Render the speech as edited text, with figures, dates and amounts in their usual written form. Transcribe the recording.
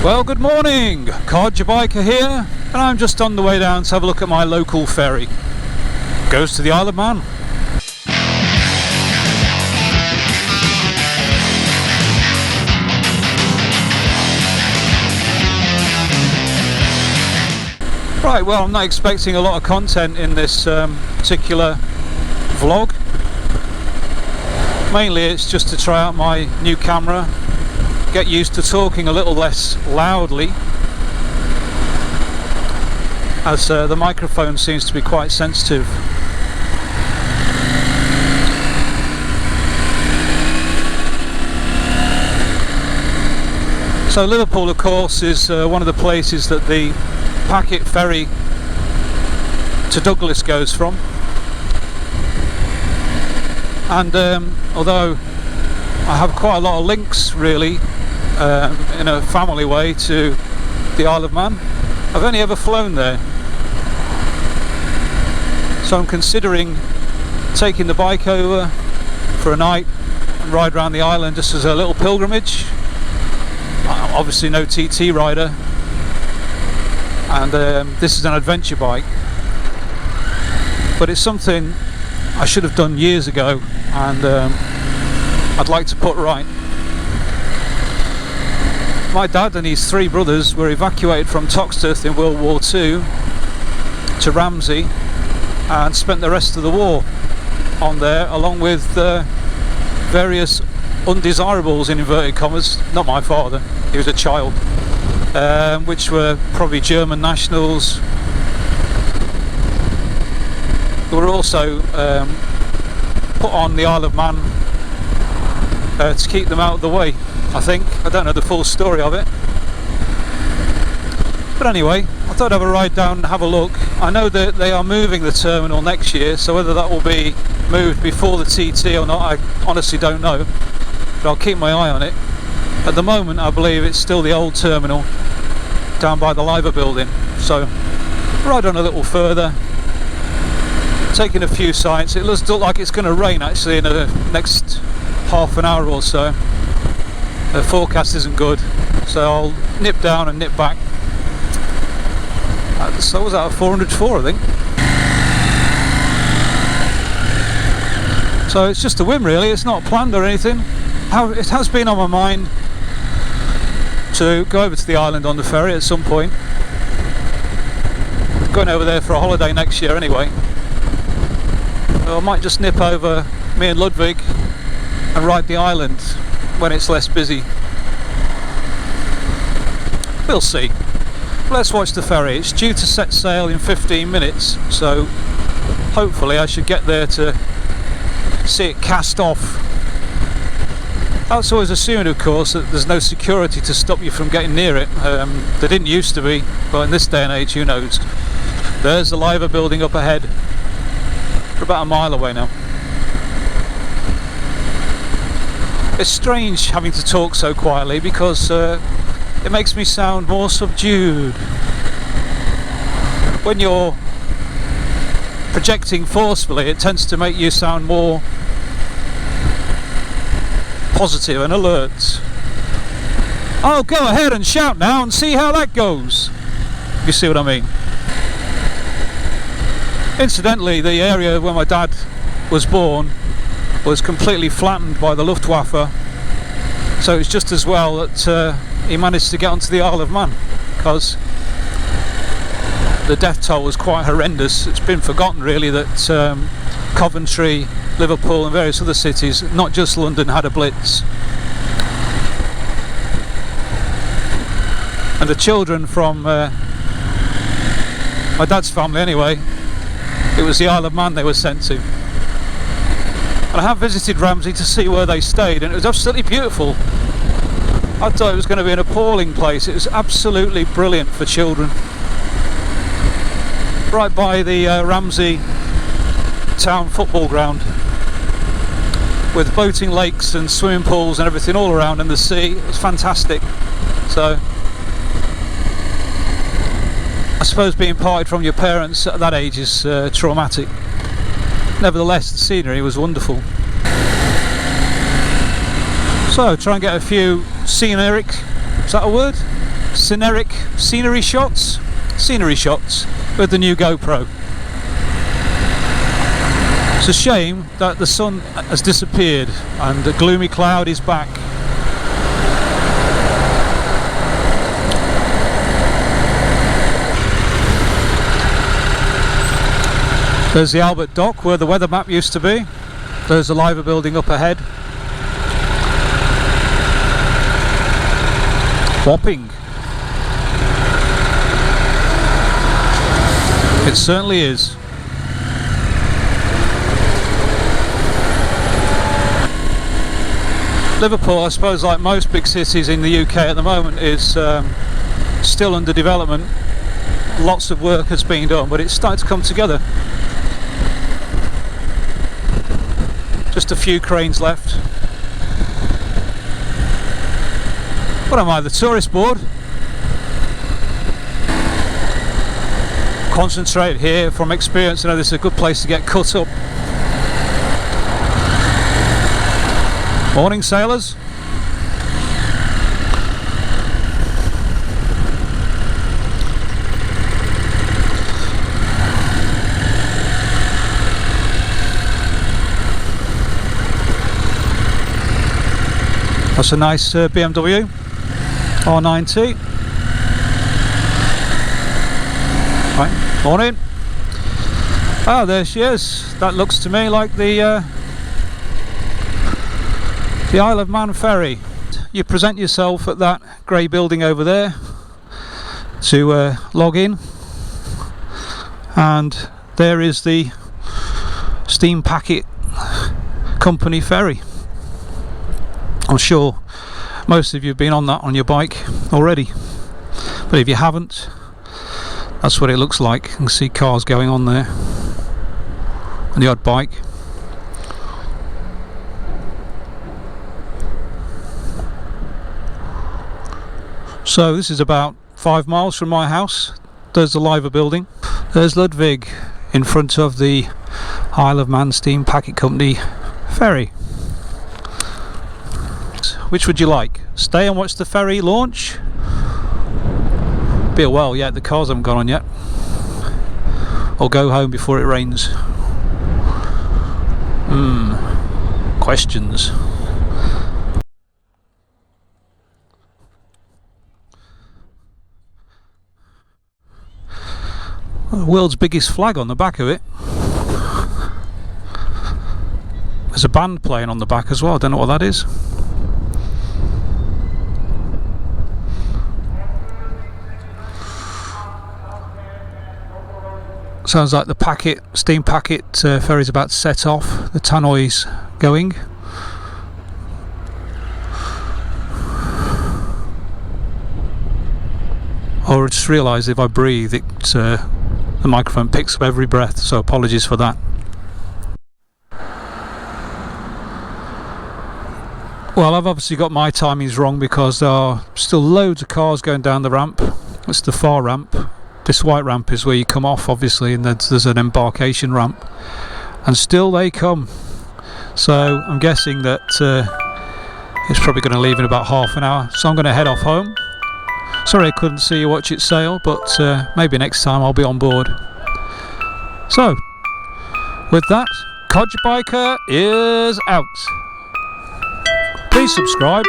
Well, good morning, Codger Biker here, and I'm just on the way down to have a look at my local ferry. Goes to the Isle of Man. Right, well, I'm not expecting a lot of content in this particular vlog. Mainly it's just to try out my new camera, get used to talking a little less loudly, as the microphone seems to be quite sensitive. So Liverpool, of course, is one of the places that the packet ferry to Douglas goes from, and although I have quite a lot of links really in a family way to the Isle of Man, I've only ever flown there. So I'm considering taking the bike over for a night and ride around the island just as a little pilgrimage. Obviously no TT rider, and this is an adventure bike, but it's something I should have done years ago, and I'd like to put right. My dad and his three brothers were evacuated from Toxteth in World War II to Ramsey and spent the rest of the war on there, along with various undesirables in inverted commas. Not my father, he was a child, which were probably German nationals. They were also put on the Isle of Man to keep them out of the way, I think. I don't know the full story of it, but anyway, I thought I'd have a ride down and have a look. I know that they are moving the terminal next year, so whether that will be moved before the TT or not, I honestly don't know, but I'll keep my eye on it. At the moment I believe it's still the old terminal down by the Liver building, so ride on a little further, taking a few sights. It looks like it's going to rain actually in the next half an hour or so. The forecast isn't good, so I'll nip down and nip back. So was that a 404, I think. So it's just a whim really, it's not planned or anything. It has been on my mind to go over to the island on the ferry at some point. I'm going over there for a holiday next year anyway. So I might just nip over, me and Ludwig, and ride the island when it's less busy. We'll see. Let's watch the ferry. It's due to set sail in 15 minutes, so hopefully I should get there to see it cast off. That's always assuming, of course, that there's no security to stop you from getting near it. There didn't used to be, but in this day and age, who knows. There's the Liver building up ahead. We're about a mile away now. It's strange having to talk so quietly because it makes me sound more subdued. When you're projecting forcefully, it tends to make you sound more positive and alert. I'll go ahead and shout now and see how that goes. You see what I mean? Incidentally, the area where my dad was born was completely flattened by the Luftwaffe, so it's just as well that he managed to get onto the Isle of Man, because the death toll was quite horrendous. It's been forgotten really that Coventry, Liverpool and various other cities, not just London, had a blitz. And the children from my dad's family anyway, it was the Isle of Man they were sent to. And I have visited Ramsey to see where they stayed, and it was absolutely beautiful. I thought it was going to be an appalling place. It was absolutely brilliant for children. Right by the Ramsey town football ground, with boating lakes and swimming pools and everything all around, and the sea. It was fantastic. So I suppose being parted from your parents at that age is traumatic. Nevertheless, the scenery was wonderful. So try and get a few scenic, is that a word? scenery shots with the new GoPro. It's a shame that the sun has disappeared and the gloomy cloud is back. There's the Albert Dock where the weather map used to be. There's the Liver building up ahead. Whopping. It certainly is. Liverpool, I suppose, like most big cities in the UK at the moment, is still under development. Lots of work has been done, but it's starting to come together. Just a few cranes left. What am I, the tourist board? Concentrate here from experience. I know this is a good place to get cut up. Morning, sailors. That's a nice BMW R9T. Right, morning. Oh, there she is. That looks to me like the Isle of Man ferry. You present yourself at that grey building over there to log in, and there is the Steam Packet Company ferry. I'm sure most of you have been on that on your bike already, but if you haven't, that's what it looks like. You can see cars going on there and the odd bike. So this is about 5 miles from my house. There's the Liver building. There's Ludwig in front of the Isle of Man Steam Packet Company ferry. Which would you like? Stay and watch the ferry launch? Be a while yet, the cars haven't gone on yet. Or go home before it rains? Questions. The world's biggest flag on the back of it. There's a band playing on the back as well. I don't know what that is. Sounds like the steam packet ferry's about to set off. The tannoy's going. Or I just realised if I breathe, the microphone picks up every breath, so apologies for that. Well, I've obviously got my timings wrong because there are still loads of cars going down the ramp. It's the far ramp. This white ramp is where you come off, obviously, and there's an embarkation ramp, and still they come. So I'm guessing that it's probably going to leave in about half an hour, so I'm going to head off home. Sorry I couldn't see you watch it sail, but maybe next time I'll be on board. So with that, Codger Biker is out. Please subscribe.